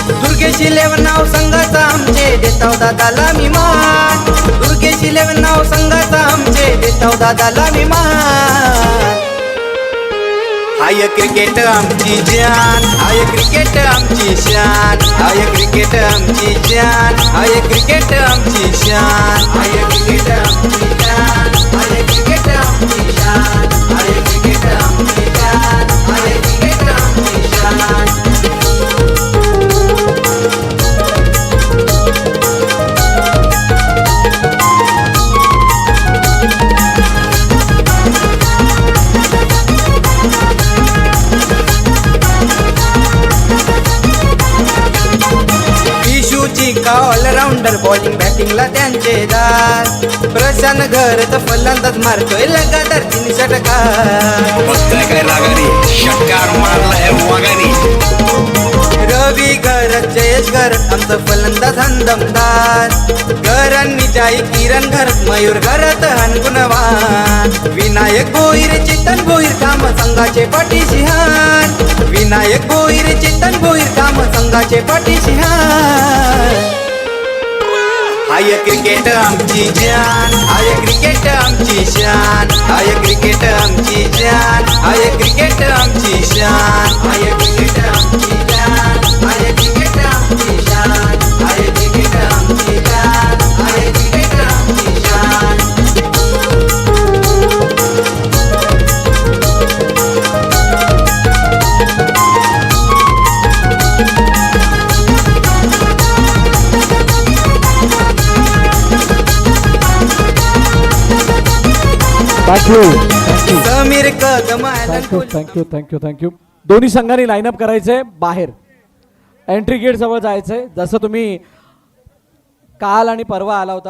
दुर्गेशी 11 नाव संघाचा आमचे देताव दादाला मी मान. दुर्गेशी 11 नाव संघाचा आमचे देताव दादाला मी मान. हाय क्रिकेट आमची जान, हाय क्रिकेट आमची शान, हाय क्रिकेट आमची जान, हाय क्रिकेट आमची शान, हाय क्रिकेट आमची जान, हाय क्रिकेट आमची शान, हाय क्रिकेट आमची जान, हाय क्रिकेट आमची शान. ऑलराऊंडर बॉलिंग बॅटिंगला त्यांचे दार. प्रशांत घरच फलंदाज मारतोय लगातार 3 षटकार. काय रागानी षटकार मारलाय वागानी. रवी घरत जयेश घरत आमचं फलंदाज हंदमदार. घरांनी जाई किरण घरत मयूर घरत हनगुणवान. विनायक भोईर चेतन भोईर काम संघाचे पाठीशी हान. विनायक भोईर चेतन भोईर काम संघाचे पाठीशी हान. आय क्रिकेट आमची जान, आय क्रिकेट आमची शान, आय क्रिकेट आमची जान, आय क्रिकेट आमची शान, आय क्रिकेट आमची जान, आय क्रिकेट आमची शान, आय क्रिकेट आमची जान, आय क्रिकेट आमची शान. Thank you Sameer Kadam thank you thank you thank you thank you. दोन्ही संघांनी लाईनअप करायचंय, बाहेर एंट्री गेट जवळ जायचंय. जसं तुम्ही काल आणि परवा आला होता